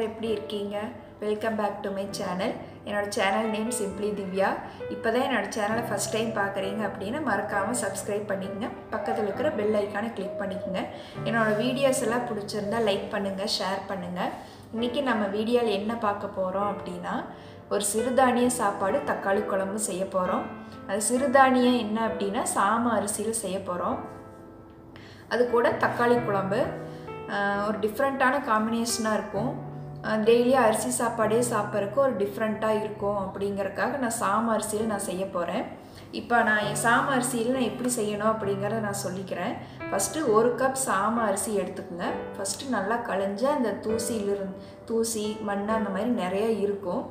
எப்படி இருக்கீங்க? Welcome back to my channel. என்னோட சேனல் நேம் சிம்பிளி திவ்யா. இப்போதான் என்னோட சேனலை ஃபஸ்ட் டைம் பார்க்குறீங்க அப்படின்னா மறக்காமல் சப்ஸ்கிரைப் பண்ணிக்கங்க. பக்கத்தில் இருக்கிற பெல் ஐக்கானை கிளிக் பண்ணிக்கோங்க. என்னோடய வீடியோஸ் எல்லாம் பிடிச்சிருந்தா லைக் பண்ணுங்கள், ஷேர் பண்ணுங்கள். இன்றைக்கி நம்ம வீடியோவில் என்ன பார்க்க போகிறோம் அப்படின்னா, ஒரு சிறுதானிய சாப்பாடு தக்காளி குழம்பு செய்ய போகிறோம். அது சிறுதானியம் என்ன அப்படின்னா சாமை அரிசியில் செய்ய போகிறோம். அது கூட தக்காளி குழம்பு ஒரு டிஃப்ரெண்ட்டான காம்பினேஷனாக இருக்கும். டெய்லி அரிசி சாப்பாடே சாப்பிட்றதுக்கு ஒரு டிஃப்ரெண்ட்டாக இருக்கும் அப்படிங்கிறதுக்காக நான் சாமை அரிசியில் நான் செய்ய போகிறேன். இப்போ நான் சாமை அரிசியில் நான் எப்படி செய்யணும் அப்படிங்கிறத நான் சொல்லிக்கிறேன். ஃபஸ்ட்டு 1 கப் சாமை அரிசி எடுத்துக்கோங்க. ஃபஸ்ட்டு நல்லா களைஞ்சு அந்த தூசி மண் அந்த மாதிரி நிறைய இருக்கும்.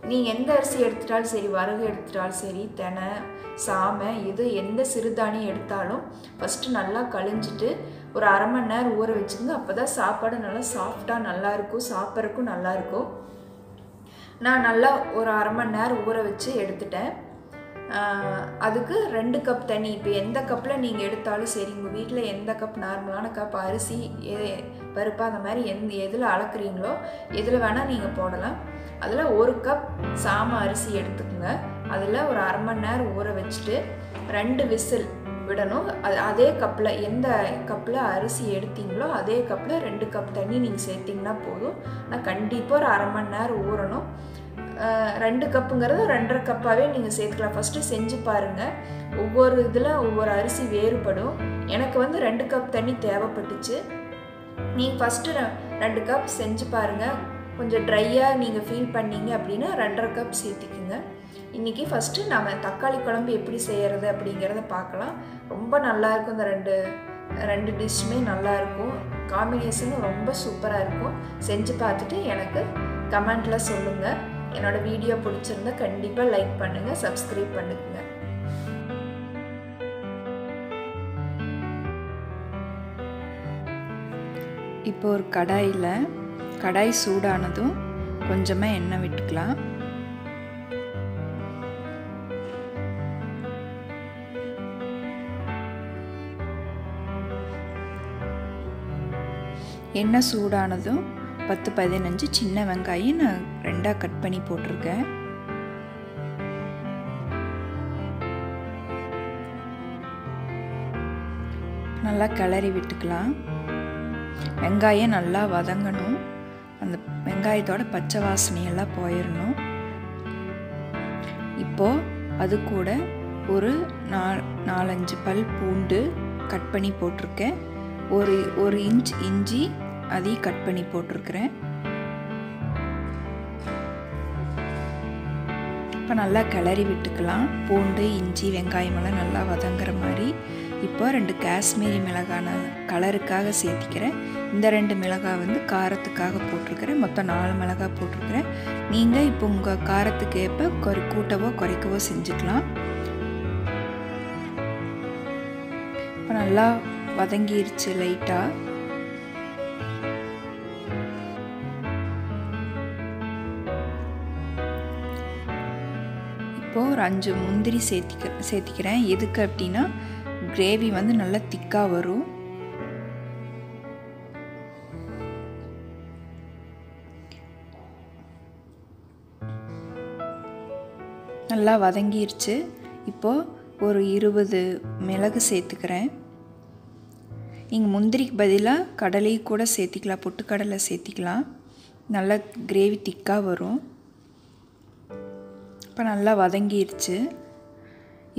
நீங்கள் எந்த அரிசி எடுத்துட்டாலும் சரி, வரகு எடுத்துட்டாலும் சரி, தெனை, சாமை, இது எந்த சிறுதானியம் எடுத்தாலும் ஃபஸ்ட்டு நல்லா கழிஞ்சிட்டு ஒரு அரை மணி நேரம் ஊற வச்சுங்க. அப்போ தான் சாப்பாடு நல்லா சாஃப்டாக நல்லாயிருக்கும், சாப்பிட்றதுக்கும் நல்லாயிருக்கும். நான் நல்லா ஒரு அரை மணி நேரம் ஊற வச்சு எடுத்துட்டேன். அதுக்கு 2 கப் தண்ணி. இப்போ எந்த கப்பில் நீங்கள் எடுத்தாலும் சரி, உங்கள் வீட்டில் எந்த கப் நார்மலான கப் அரிசி பருப்பு அந்த மாதிரி எதில் அளக்குறீங்களோ எதில் வேணால் நீங்கள் போடலாம். அதில் 1 கப் சாமை அரிசி எடுத்துக்கோங்க. அதில் ஒரு அரை மணி நேரம் ஊற வச்சுட்டு 2 விசில் விடணும். அதே கப்பில் எந்த கப்பில் அரிசி எடுத்தீங்களோ அதே கப்பில் 2 கப் தண்ணி நீங்கள் சேர்த்திங்கன்னா போதும். ஆனால் கண்டிப்பாக ஒரு அரை மணி நேரம் ஊறணும். 2 கப்புங்கிறது 2.5 கப்பாகவே நீங்கள் சேர்த்துக்கலாம். ஃபஸ்ட்டு செஞ்சு பாருங்கள். ஒவ்வொரு இதில் ஒவ்வொரு அரிசி வேறுபடும். எனக்கு வந்து 2 கப் தண்ணி தேவைப்பட்டுச்சு. நீங்கள் ஃபஸ்ட்டு 2 கப் செஞ்சு பாருங்கள். கொஞ்சம் ட்ரையாக நீங்கள் ஃபீல் பண்ணீங்க அப்படின்னா 2.5 கப் சேர்த்திக்குங்க. இன்றைக்கி ஃபஸ்ட்டு நம்ம தக்காளி குழம்பு எப்படி செய்கிறது அப்படிங்கிறத பார்க்கலாம். ரொம்ப நல்லாயிருக்கும். இந்த ரெண்டு டிஷ்ஷுமே நல்லாயிருக்கும். காம்பினேஷனும் ரொம்ப சூப்பராக இருக்கும். செஞ்சு பார்த்துட்டு எனக்கு கமெண்ட்டில் சொல்லுங்கள். என்னோடய வீடியோ பிடிச்சிருந்தா கண்டிப்பாக லைக் பண்ணுங்கள், சப்ஸ்கிரைப் பண்ணுங்க. இப்போ ஒரு கடாய் சூடானதும் கொஞ்சமாக எண்ணெய் விட்டுக்கலாம். எண்ணெய் சூடானதும் 10-15 சின்ன வெங்காயம் நான் 2ஆக கட் பண்ணி போட்டிருக்கேன். நல்லா கிளறி விட்டுக்கலாம். வெங்காயம் நல்லா வதங்கணும். அந்த வெங்காயத்தோட பச்சை வாசனையெல்லாம் போயிடணும். இப்போது அது கூட ஒரு 4-5 பல் பூண்டு கட் பண்ணி போட்டிருக்கேன். ஒரு இன்ச் இஞ்சி அதையும் கட் பண்ணி போட்டிருக்கிறேன். இப்போ நல்லா கிளறி விட்டுக்கலாம். பூண்டு, இஞ்சி, வெங்காயமெல்லாம் நல்லா வதங்குற மாதிரி. இப்போ 2 காஷ்மீரி மிளகாய் நான் கலருக்காக சேர்த்திக்கிறேன். இந்த 2 மிளகாய் வந்து காரத்துக்காக போட்டிருக்கிறேன். மொத்தம் 4 மிளகாய் போட்டிருக்கிறேன். நீங்கள் இப்போ உங்கள் காரத்துக்கு ஏற்ப கூட்டவோ குறைக்கவோ செஞ்சுக்கலாம். இப்போ நல்லா வதங்கிருச்சு லைட்டாக. இப்போது ஒரு 5 முந்திரி சேர்த்திக்கிறேன். எதுக்கு அப்படின்னா கிரேவி வந்து நல்லா திக்காக வரும். நல்லா வதங்கிருச்சு. இப்போது ஒரு 20 மிளகு சேர்த்துக்கிறேன். நீங்கள் முந்திரிக்கு பதிலாக கடலை கூட சேர்த்திக்கலாம், பொட்டுக்கடலை சேர்த்திக்கலாம். நல்லா கிரேவி திக்காக வரும். இப்போ நல்லா வதங்கிருச்சு.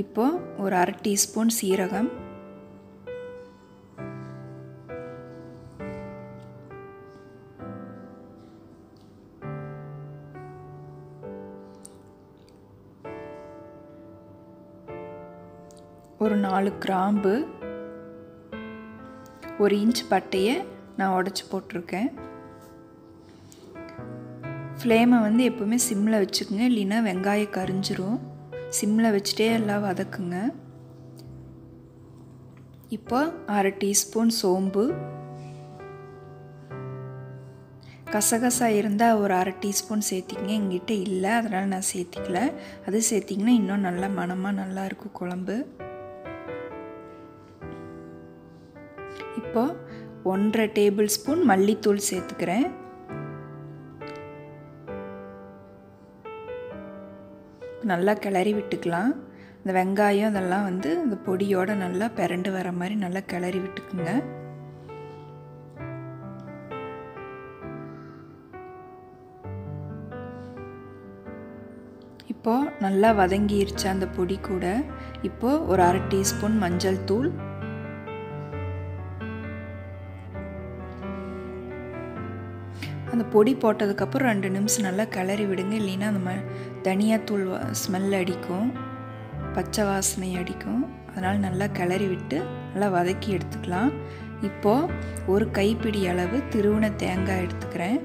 இப்போது ஒரு 1/2 டீஸ்பூன் சீரகம், ஒரு 4 கிராம்பு, 1 இன்ச் பட்டையை நான் உடச்சி போட்டிருக்கேன். ஃப்ளேமை வந்து எப்போவுமே சிம்மில் வச்சுக்கோங்க, இல்லைன்னா வெங்காயம் கரிஞ்சிரும். சிம்மில் வச்சுட்டே எல்லாம் வதக்குங்க. இப்போ 1/2 டீஸ்பூன் சோம்பு, கசகசா இருந்தால் ஒரு 1/2 டீஸ்பூன் சேர்த்திங்க. எங்கிட்ட இல்லை, அதனால் நான் சேர்த்திக்கல. அது சேர்த்திங்கன்னா இன்னும் நல்லா மணமாக நல்லாயிருக்கும் குழம்பு. இப்போ 1/2 டேபிள் ஸ்பூன் மல்லித்தூள் சேர்த்துக்கிறேன். நல்லா கிளறி விட்டுக்கலாம். இந்த வெங்காயம் அதெல்லாம் வந்து இந்த பொடியோடு நல்லா பிரண்டு வர மாதிரி நல்லா கிளறி விட்டுக்குங்க. இப்போது நல்லா வதங்கிருச்சு அந்த பொடி கூட. இப்போது ஒரு 1/2 டீஸ்பூன் மஞ்சள் தூள், அந்த பொடி போட்டதுக்கப்புறம் 2 நிமிஷம் நல்லா கிளறி விடுங்க. இல்லைன்னா அந்த தனியாத்தூள் ஸ்மெல் அடிக்கும், பச்சை வாசனை அடிக்கும். அதனால் நல்லா கிளறி விட்டு நல்லா வதக்கி எடுத்துக்கலாம். இப்போது ஒரு கைப்பிடி அளவு திருவின தேங்காய் எடுத்துக்கிறேன்.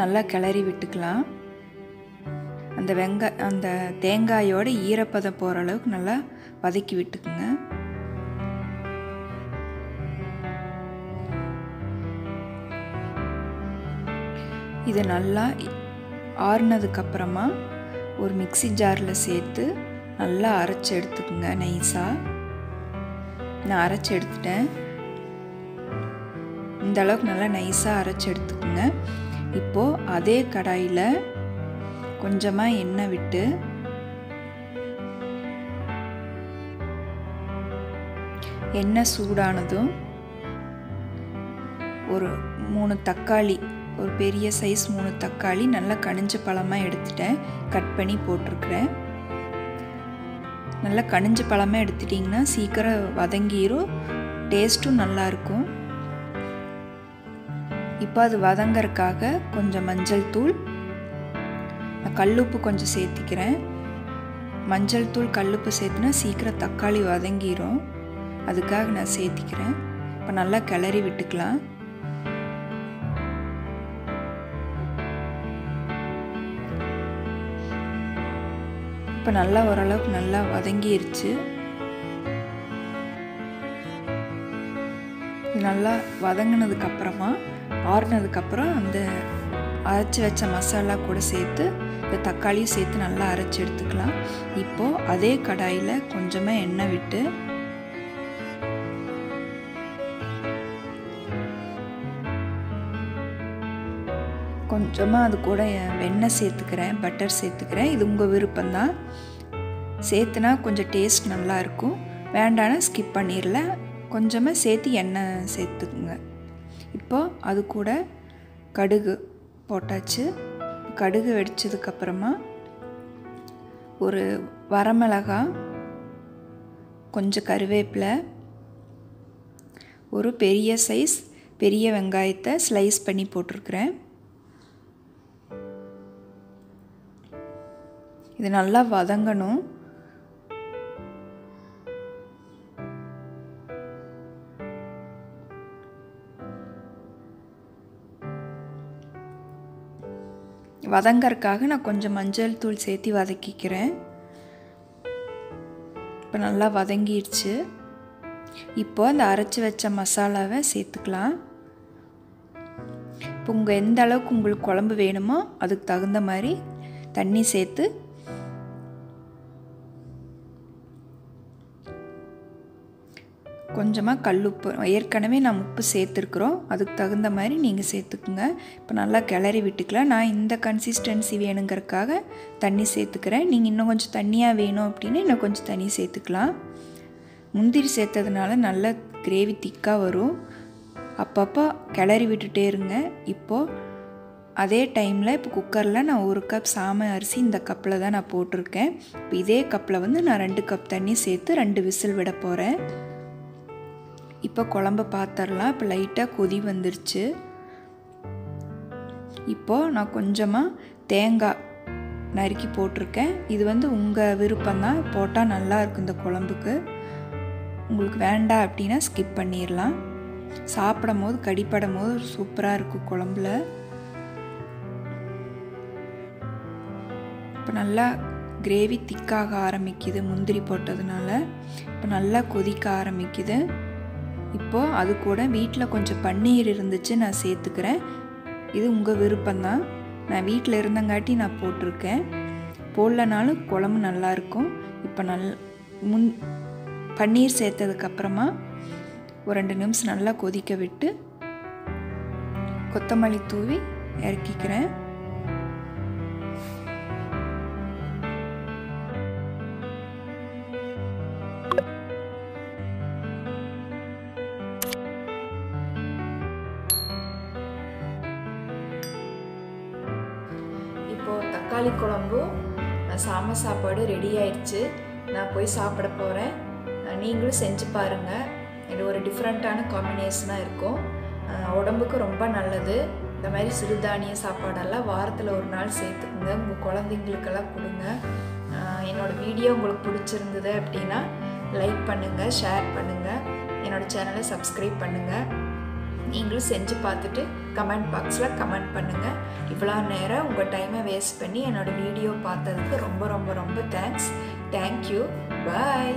நல்லா கிளறி விட்டுக்கலாம். அந்த தேங்காயோட ஈரப்பதம் போகிற அளவுக்கு நல்லா வதக்கி விட்டுக்குங்க. இது நல்லா ஆறுனதுக்கப்புறமா ஒரு மிக்ஸி ஜாரில் சேர்த்து நல்லா அரைச்சி எடுத்துக்குங்க. நைஸாக நான் அரைச்சி எடுத்துட்டேன். இந்த அளவுக்கு நல்லா நைஸாக அரைச்சி எடுத்துக்குங்க. இப்போது அதே கடாயில் கொஞ்சமாக எண்ணெய் விட்டு எண்ணெய் சூடானதும் ஒரு 3 தக்காளி, ஒரு பெரிய சைஸ் 3 தக்காளி நல்லா கனிஞ்ச பழமாக எடுத்துட்டேன், கட் பண்ணி போட்டிருக்கிறேன். நல்லா கனிஞ்ச பழமாக எடுத்துட்டிங்கன்னா சீக்கிரம் வதங்கிரும், டேஸ்ட்டும் நல்லாயிருக்கும். இப்போ அது வதங்கறதுக்காக கொஞ்சம் மஞ்சள் தூள், கல்லுப்பு கொஞ்சம் சேர்த்திக்கிறேன். மஞ்சள் தூள் கல்லுப்பு சேர்த்துனா சீக்கிரம் தக்காளி வதங்கிரும், அதுக்காக நான் சேர்த்திக்கிறேன். இப்போ நல்லா கிளறி விட்டுக்கலாம். இப்போ நல்லா ஓரளவுக்கு நல்லா வதங்கிருச்சு. நல்லா வதங்கினதுக்கப்புறமா ஆறுனதுக்கப்புறம் அந்த அரைச்சி வச்ச மசாலா கூட சேர்த்து இந்த தக்காளியும் சேர்த்து நல்லா அரைச்சி எடுத்துக்கலாம். இப்போது அதே கடாயில் கொஞ்சமாக எண்ணெய் விட்டு கொஞ்சமாக அது கூட வெண்ணெய் சேர்த்துக்கிறேன், பட்டர் சேர்த்துக்கிறேன். இது உங்கள் விருப்பம்தான். சேர்த்துனா கொஞ்சம் டேஸ்ட் நல்லாயிருக்கும். வேண்டானா ஸ்கிப் பண்ணிடல. கொஞ்சமாக சேர்த்து எண்ணெய் சேர்த்துக்குங்க. இப்போது அது கூட கடுகு போட்டாச்சு. கடுகு வெடிச்சதுக்கப்புறமா ஒரு வரமிளகாய், கொஞ்சம் கருவேப்பிலை, ஒரு பெரிய சைஸ் பெரிய வெங்காயத்தை ஸ்லைஸ் பண்ணி போட்டிருக்கிறேன். இது நல்லா வதங்கணும். வதங்கறதுக்காக நான் கொஞ்சம் மஞ்சள் தூள் சேர்த்து வதக்கிக்கிறேன். இப்போ நல்லா வதங்கிடுச்சு. இப்போ அந்த அரைச்சி வச்ச மசாலாவை சேர்த்துக்கலாம். இப்போ எந்த அளவுக்கு உங்களுக்கு குழம்பு வேணுமோ அதுக்கு தகுந்த மாதிரி தண்ணி சேர்த்து கொஞ்சமாக கல்லுப்பு, ஏற்கனவே நான் உப்பு சேர்த்துருக்குறோம், அதுக்கு தகுந்த மாதிரி நீங்கள் சேர்த்துக்குங்க. இப்போ நல்லா கிளறி விட்டுக்கலாம். நான் இந்த கன்சிஸ்டன்சி வேணுங்கிறதுக்காக தண்ணி சேர்த்துக்கிறேன். நீங்கள் இன்னும் கொஞ்சம் தண்ணியாக வேணும் அப்படின்னு இன்னும் கொஞ்சம் தண்ணி சேர்த்துக்கலாம். முந்திரி சேர்த்ததுனால நல்ல கிரேவி திக்காக வரும். அப்பப்போ கிளறி விட்டுட்டே இருங்க. இப்போது அதே டைமில் இப்போ குக்கரில் நான் 1 கப் சாமை அரிசி இந்த கப்பில் தான் நான் போட்டிருக்கேன். இப்போ இதே கப்பில் வந்து நான் 2 கப் தண்ணி சேர்த்து 2 விசில் விட போகிறேன். இப்போ குழம்ப பார்த்துடலாம். இப்போ லைட்டாக கொதி வந்துருச்சு. இப்போது நான் கொஞ்சமாக தேங்காய் நறுக்கி போட்டிருக்கேன். இது வந்து உங்கள் விருப்பம்தான், போட்டால் நல்லாயிருக்கும் இந்த குழம்புக்கு. உங்களுக்கு வேண்டாம் அப்படின்னா ஸ்கிப் பண்ணிடலாம். சாப்பிடும் போது கடிப்படும் போது சூப்பராக இருக்கும் குழம்புல. இப்போ நல்லா கிரேவி திக்காக ஆரம்பிக்குது முந்திரி போட்டதுனால. இப்போ நல்லா கொதிக்க ஆரம்பிக்குது. இப்போது அது கூட வீட்டில் கொஞ்சம் பன்னீர் இருந்துச்சு, நான் சேர்த்துக்கிறேன். இது உங்கள் விருப்பம்தான். நான் வீட்டில் இருந்தங்காட்டி நான் போட்டிருக்கேன். போடலனாலும் குழம்பு நல்லாயிருக்கும். இப்போ பன்னீர் சேர்த்ததுக்கப்புறமா ஒரு 2 நிமிஷம் நல்லா கொதிக்க விட்டு கொத்தமல்லி தூவி இறக்கிக்கிறேன். இப்போது தக்காளி குழம்பு சாமை சாப்பாடு ரெடி ஆயிடுச்சு. நான் போய் சாப்பிட போகிறேன். நீங்களும் செஞ்சு பாருங்கள். இது ஒரு டிஃப்ரெண்ட்டான காம்பினேஷனாக இருக்கும். உடம்புக்கு ரொம்ப நல்லது. இந்த மாதிரி சிறுதானிய சாப்பாடெல்லாம் வாரத்தில் ஒரு நாள் சேர்த்துக்குங்க. உங்கள் குழந்தைங்களுக்கெல்லாம் கொடுங்க. என்னோடய வீடியோ உங்களுக்கு பிடிச்சிருந்தது அப்படின்னா லைக் பண்ணுங்கள், ஷேர் பண்ணுங்கள், என்னோடய சேனலை சப்ஸ்கிரைப் பண்ணுங்கள். நீங்களும் செஞ்சு பார்த்துட்டு கமெண்ட் பாக்ஸில் கமெண்ட் பண்ணுங்கள். இவ்வளோ நேரம் உங்கள் டைமை வேஸ்ட் பண்ணி என்னோடய வீடியோ பார்த்ததுக்கு ரொம்ப ரொம்ப ரொம்ப தேங்க்ஸ். தேங்க்யூ. பாய்.